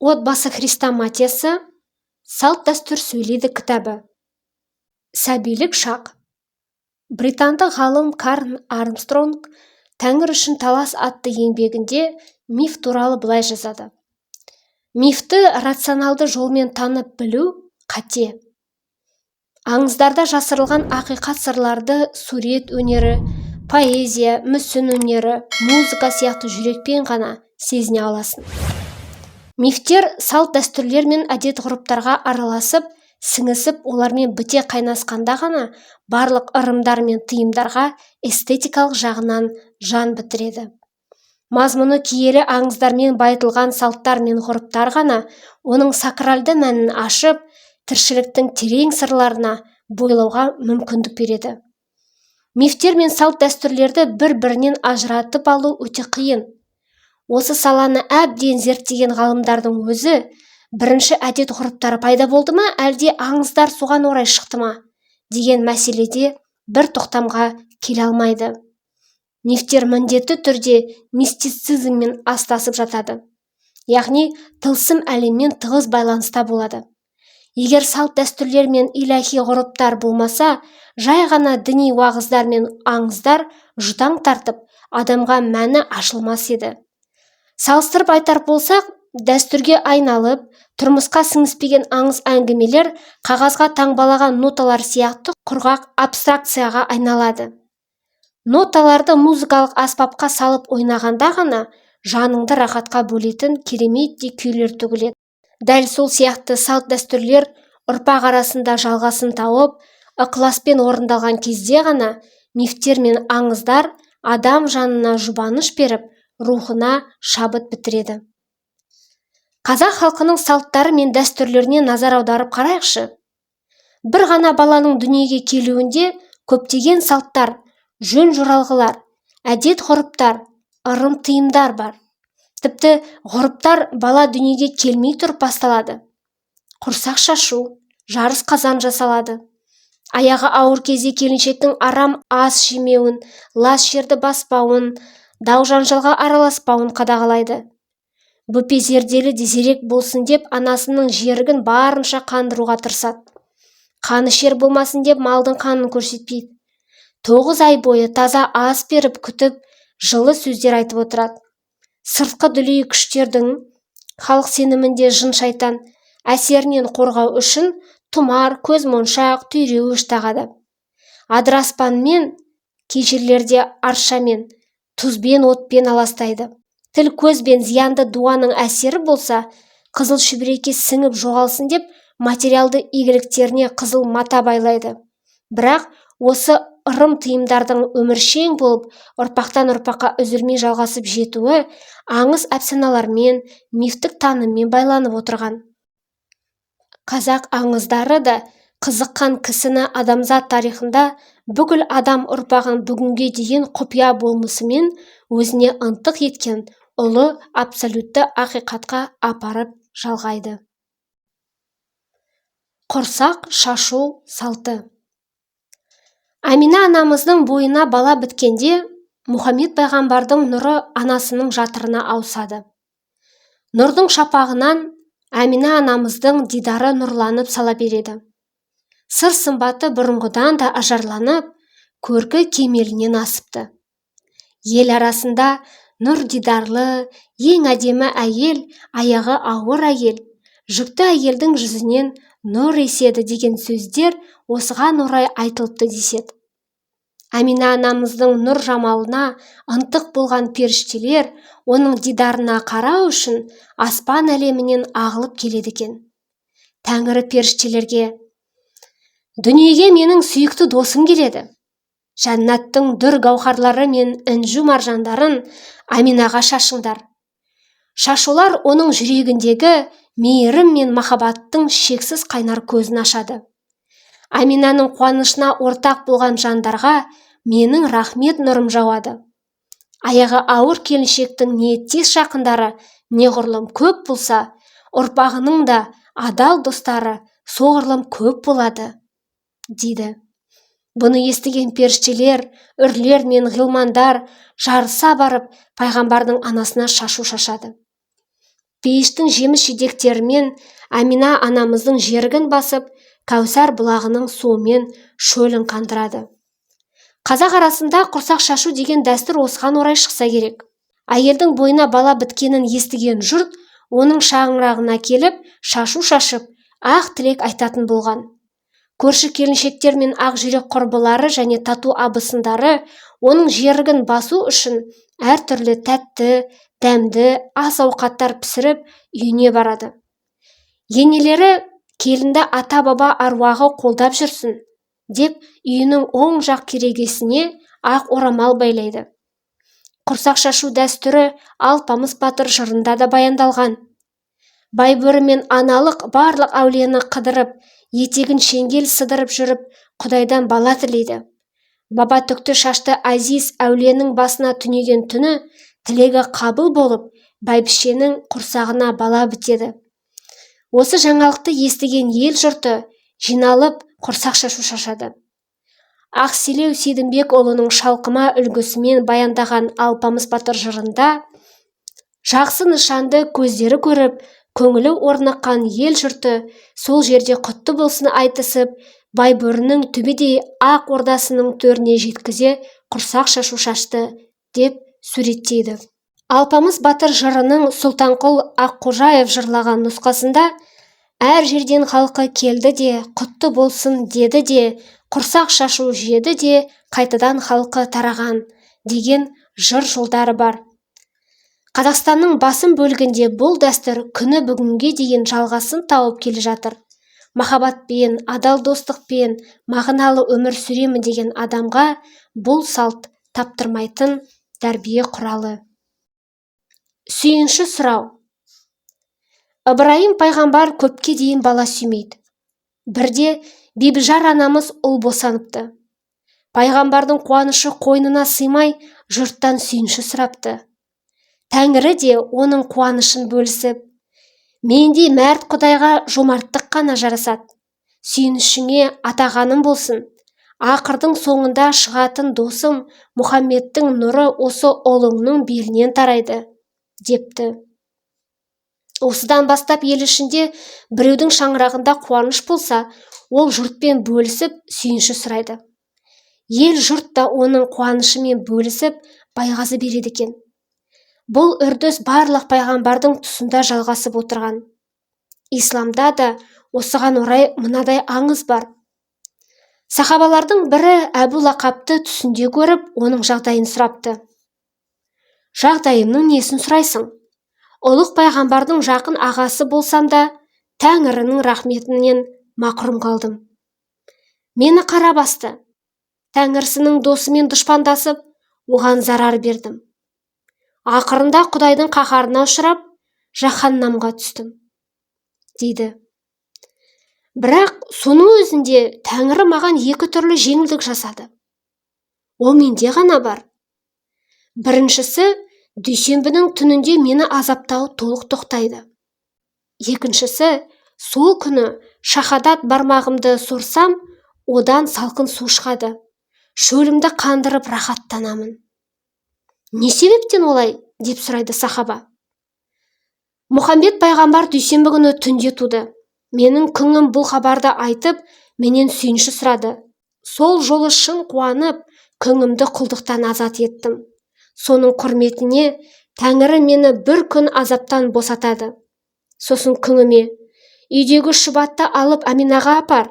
Отбасы хрестоматиясы, салт дәстүр сөйлейді кітабы. Сәбилік шақ. Британдық ғалым Карл Армстронг «Тәңір үшін талас» атты еңбегінде миф туралы былай жазады. Мифті рационалды жолмен танып білу қате. Аңыздарда жасырылған ақиқат сырларды сурет өнері, поэзия, мүсін өнері, музыка сияқты жүрекпен ғана сезіне аласың. Мифтер салт дәстүрлер мен әдет-ғұрыптарға араласып, сіңісіп, олармен біте қайнасқанда ғана барлық ырымдар мен тыйымдарға эстетикалық жағынан жан бітіреді. Мазмұны киелі аңыздармен байытылған салттар мен ғұрыптар ғана оның сакралды мәнін ашып, тіршіліктің терең сырларына бойлауға мүмкіндік береді. Мифтер мен салт дәстүрлерді бір-бірінен ажыратып алу өте қиын. Осы саланы әбден зерттеген ғалымдардың өзі бірінші әдет-ғұрыптары пайда болды ма, әлде аңыздар соған орай шықты ма деген мәселеде бір тоқтамға келе алмайды. Мифтер міндетті түрде мистицизммен астасып жатады, яғни тылсым әлеммен тығыз байланыста болады. Егер салт дәстүрлер мен иләхи ғұрыптар болмаса, жай ғана діни уағыздар мен аңыздар жұтаң тартып, адамға мәні ашылмас еді. Салыстырып айтар болсақ, дәстүрге айналып, тұрмысқа сіңіспеген аңыз әңгімелер қағазға таңбалаған ноталар сияқты құрғақ абстракцияға айналады. Ноталарды музыкалық аспапқа салып ойнағанда ғана жаныңды рахатқа бөлетін кереметтей күйлер төгіледі. Дәл сол сияқты салт дәстүрлер ұрпақ арасында жалғасын тауып, ықыласпен орындалған кезде ғана мифтер мен аңыздар адам жанына жұбаныш беріп, рухына шабыт бітіреді. Қазақ халқының салттары мен дәстүрлеріне назар аударып қарайықшы. Бір ғана баланың дүниеге келуінде көптеген салттар, жөн-жоралғылар, әдет-ғұрыптар, ырым-тыйымдар бар. Тіпті ғұрыптар бала дүниеге келмей тұрып басталады. Құрсақ шашу, жарыс қазан жасалады. Аяғы ауыр кезде келіншектің арам ас жемеуін, лас жерді баспауын, дау-жанжалға араласпауын қадағалайды. Бөпе зерделі зерек болсын деп анасының жерігін барынша қандыруға тырысады. Қаны шер болмасын деп малдың қанын көрсетпейді. 9 ай бойы таза ас беріп күтіп, жылы сөздер айтып отырады. Сыртқы дүлей күштердің, халық сенімінде жын-шайтан әсерінен қорғау үшін тұмар, көзмоншақ, түйреуіш тағады. Адыраспанмен, кей жерлерде аршамен, тұзбен, отпен аластайды. Тіл көзбен зиянды дуаның әсері болса, қызыл шүбірекке сіңіп жоғалсын деп материалды игіліктеріне қызыл мата байлайды. Бірақ осы ырым-тыйымдардың өміршең болып, ұрпақтан ұрпаққа үзілмей жалғасып жетуі аңыз әпсаналармен, мифтік таныммен байланып отырған. Қазақ аңыздары да қызыққан кісіні адамзат тарихында бүкіл адам ұрпағын бүгінге дейін құпия болмысымен өзіне ынтық еткен ұлы абсолютті ақиқатқа апарып жалғайды. Құрсақ шашу салты. Амина анамыздың бойына бала біткенде, Мұхаммед пайғамбардың нұры анасының жатырына ауысады. Нұрдың шапағынан Амина анамыздың дидары нұрланып сала береді. Сыр сымбаты бұрынғыдан да ажарланып, көркі кемелінен асыпты. Ел арасында нұр дидарлы, ең әдемі әйел, аяғы ауыр әйел, жүкті әйелдің жүзінен нұр еседі деген сөздер осыған орай айтылыпты деседі. Амина анамыздың нұр жамалына ынтық болған періштелер оның дидарына қарау үшін аспан әлемінен ағылып келеді екен. Тәңірі періштелерге: «Дүниеге менің сүйікті досым келеді. Жәннаттың дүр гауһарлары мен інжу маржандарын Аминаға шашыңдар». Шашулар оның жүрегіндегі мейірім мен махаббаттың шексіз қайнар көзін ашады. Аминаның қуанышына ортақ болған жандарға менің рахмет нұрым жауады. Аяғы ауыр келіншектің ниеттес жақындары неғұрлым көп болса, ұрпағының да адал достары соғұрлым көп болады, дейді. Бұны естіген періштелер, үрлер мен ғилмандар жарыса барып пайғамбардың анасына шашу шашады. пейіштің жеміс жидектерімен Әмина анамыздың жерігін басып, Кәусар бұлағының суымен шөлін қандырады. Қазақ арасында құрсақ шашу деген дәстүр осыған орай шықса керек. Әйелдің бойына бала біткенін естіген жұрт оның шаңырағына келіп, шашу шашып, ақ тілек айтатын болған. Көрші келіншектер мен ақ жүрек құрбылары және тату абысындары оның жерігін басу үшін әртүрлі тәтті, дәмді ас ауқаттар пісіріп үйіне барады. Енелері келінді ата-баба аруағы қолдап жүрсін деп үйінің оң жақ керегесіне ақ орамал байлайды. Құрсақ шашу дәстүрі Алпамыс батыр жырында да баяндалған. Байбөрі мен аналық барлық әулиені қыдырып, етегін шеңгел сыдырып жүріп, Құдайдан бала тілейді. Баба түкті шашты Азиз әулиенің басына түнеген түні тілегі қабыл болып, бәйбішенің құрсағына бала бітеді. Осы жаңалықты естіген ел жұрты жиналып құрсақ шашу шашады. Ақселеу Сейдімбекұлының шалқыма үлгісімен баяндаған Алпамыс батыр жырында жақсы нышанды көздері көріп, көңілі орныққан ел жұрты сол жерде құтты болсын айтысып, Байбөрінің төбедей ақ ордасының төріне жеткізе құрсақ шашу шашты деп суреттейді. Алпамыс батыр жырының Сұлтанқұл Аққожаев жырлаған нұсқасында әр жерден халқы келді де, құтты болсын деді де, құрсақ шашу жеді де, қайтадан халқы тараған деген жыр жолдары бар. Қазақстанның басым бөлігінде бұл дәстүр күні бүгінге дейін жалғасын тауып келе жатыр. Махаббатпен, адал достықпен, мағыналы өмір сүремін деген адамға бұл салт таптырмайтын тәрбие құралы. Сүйінші сұрау. Ыбырайым пайғамбар көпке дейін бала сүймейді. Бірде Бибіжар анамыз ұл босаныпты. Пайғамбардың қуанышы қойнына сыймай, жұрттан сүйінші сұрапты. Тәңірі де оның қуанышын бөлісіп, мендей мәрт Құдайға жомарттық қана жарасады. Сүйінішіңе атағаным болсын. Ақырдың соңында шығатын досым Мұхаммедтің нұры осы ұлыңның белінен тарайды, депті. Осыдан бастап ел ішінде біреудің шаңырағында қуаныш болса, ол жұртпен бөлісіп сүйінші сұрайды. Ел жұрт та оның қуанышымен бөлісіп байғазы береді екен. Бұл үрдіс барлық пайғамбардың тұсында жалғасып отырған. Исламда да осыған орай мынадай аңыз бар. Сахабалардың бірі Әбу Лақапты түсінде көріп, оның жағдайын сұрапты. Жағдайымның несін сұрайсың? Ұлық пайғамбардың жақын ағасы болсам да, Тәңірінің рахметінен мақұрым қалдым. Мені қара басты. Тәңірсінің досымен дұшпандасып, оған зарар бердім. Ақырында Құдайдың қаһарына ұшырап, жаһаннамға түстім, дейді. Бірақ соның өзінде Тәңірі маған екі түрлі жеңілдік жасады. Ол менде ғана бар. Біріншісі, дүйсенбінің түнінде мені азаптау толық тоқтайды. Екіншісі, сол күні шахадат бармағымды сорсам, одан салқын су шығады. Шөлімді қандырып рахаттанамын. Не себептен олай, деп сұрайды сахаба. Мұхаммед пайғамбар дүйсенбі күні түнде туды. Менің күңім бұл хабарды айтып, менен сүйінші сұрады. Сол жолы шын қуанып, күңімді құлдықтан азат еттім. Соның құрметіне Тәңірі мені бір күн азаптан босатады. Сосын күңіме, үйдегі шұбатты алып Аминаға апар.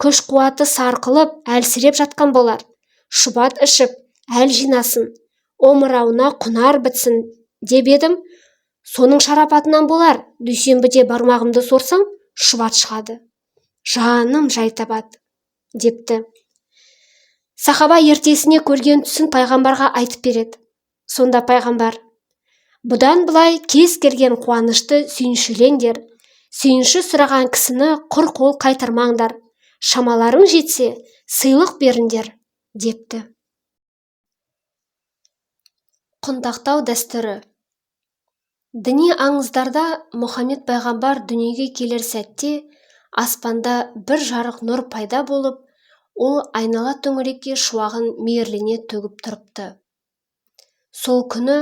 Күш қуаты сарқылып, әлсіреп жатқан болар. Шұбат ішіп, әл жинасын. Омырауына құнар бітсін деп едім. Соның шарапатынан болар. Дүйсенбіде бармағымды сорсам, шұбат шығады. Жаным жай табады, депті. Сахаба ертесіне көрген түсін пайғамбарға айтып береді. Сонда пайғамбар, бұдан былай кез келген қуанышты сүйіншілеңдер. Сүйінші сұраған кісіні құр қол қайтармаңдар. Шамаларың жетсе, сыйлық беріңдер, депті. Құндақтау дәстүрі. Діни аңыздарда Мұхаммед пайғамбар дүниеге келер сәтте аспанда бір жарық нұр пайда болып, ол айнала төңірекке шуағын мейірлене төгіп тұрыпты. Сол күні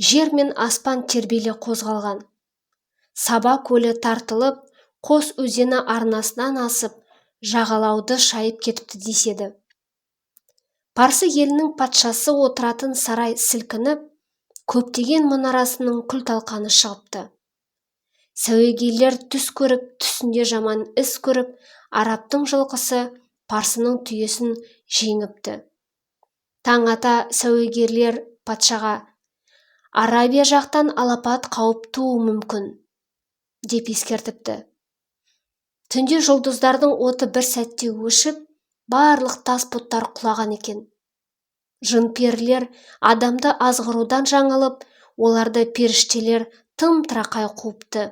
жер мен аспан тербеле қозғалған. Саба көлі тартылып, Қос өзені арнасынан асып, жағалауды шайып кетіпті деседі. Парсы елінің патшасы отыратын сарай сілкініп, көптеген мұнарасының күл-талқаны шығыпты. Сәуегейлер түс көріп, түсінде жаман іс көріп, арабтың жылқысы парсының түйесін жеңіпті. Таң ата сәуегерлер патшаға: «Арабия жақтан алапат қауіп тууы мүмкін», деп ескертіпті. Түнде жұлдыздардың оты бір сәтте өшіп, барлық тас бұттар құлаған екен. Жын-перілер адамды азғырудан жаңылып, оларды періштелер тым-тырақай қуыпты.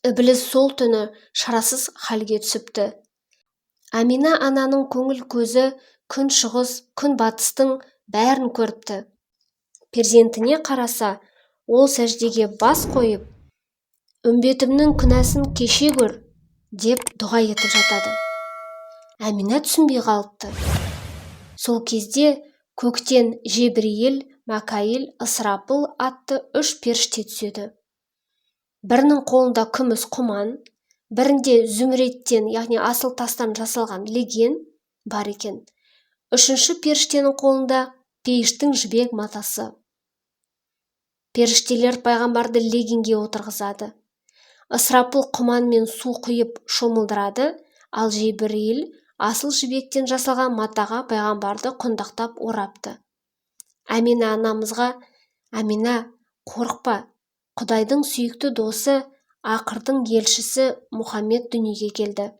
Ібліс сол түні шарасыз халге түсіпті. Амина ананың көңіл көзі күн шығыс, күн батыстың бәрін көріпті. Перзентіне қараса, ол сәждеге бас қойып, «Үмбетімнің күнәсін кеше көр», деп дұға етіп жатады. Амина түсінбей қалыпты. Сол кезде көктен Жебірейіл, Мәкаил, Ысырапыл атты 3 періште түседі. Бірінің қолында күміс құман, бірінде зүміреттен, яғни асыл тастан жасалған леген бар екен. 3-ші періштенің қолында пейіштің жібек матасы. Періштелер пайғамбарды легенге отырғызады. Ысырапыл құман мен су құйып шомылдырады, ал Жебірейіл асыл жібектен жасалған матаға пайғамбарды құндақтап орапты. Амина анамызға: «Амина, қорықпа, Құдайдың сүйікті досы, ақырдың елшісі Мұхаммед дүниеге келді.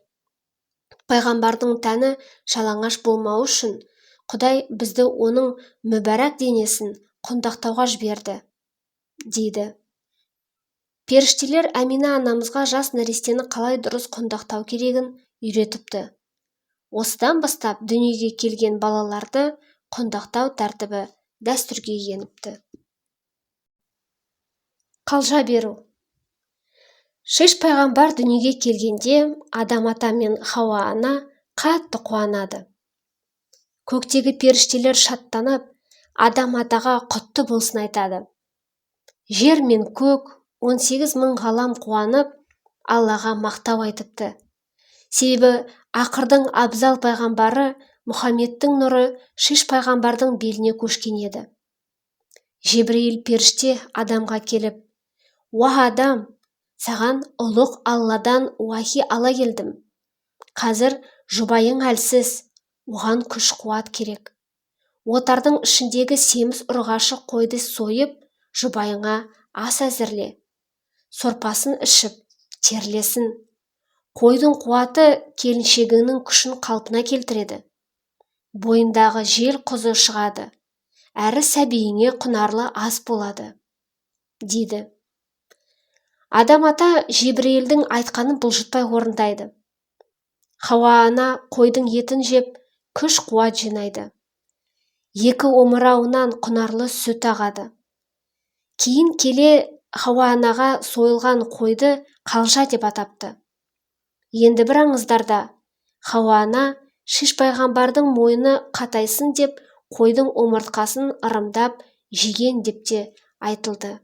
Пайғамбардың тәні жалаңаш болмау үшін Құдай бізді оның мүбәрак денесін құндақтауға жіберді», дейді. Періштелер Амина анамызға жас нәрестені қалай дұрыс құндақтау керегін үйретіпті. Осыдан бастап дүниеге келген балаларды құндақтау тәртібі дәстүрге еніпті. Қалжа беру. Шеш пайғамбар дүниеге келгенде Адам ата мен Хауа ана қатты қуанады. Көктегі періштелер шаттанып, Адам атаға құтты болсын айтады. Жер мен көк 18 000 ғалам қуанып, Аллаға мақтау айтыпты. Себебі ақырдың абзал пайғамбары Мұхаммедтің нұры Шеш пайғамбардың беліне көшкен еді. Жебірейіл періште Адамға келіп: «Уа Адам, саған ұлық Алладан уахи ала келдім. Қазір жұбайың әлсіз, оған күш-қуат керек. Отардың ішіндегі семіз ұрғашы қойды сойып, жұбайыңа ас әзірле. Сорпасын ішіп, терлесін. Қойдың қуаты келіншегіңнің күшін қалпына келтіреді. Бойындағы жел құзы шығады, әрі сәбиіңе құнарлы ас болады», дейді. Адам ата Жебірейілдің айтқанын бұлжытпай орындайды. Хауа ана қойдың етін жеп, күш-қуат жинайды. 2 омырауынан құнарлы сүт ағады. Кейін келе Хауа анаға сойылған қойды қалжа деп атапты. Енді бір аңыздарда Хауа ана Шеш пайғамбардың мойыны қатайсын деп қойдың омыртқасын ырымдап жеген деп те айтылды.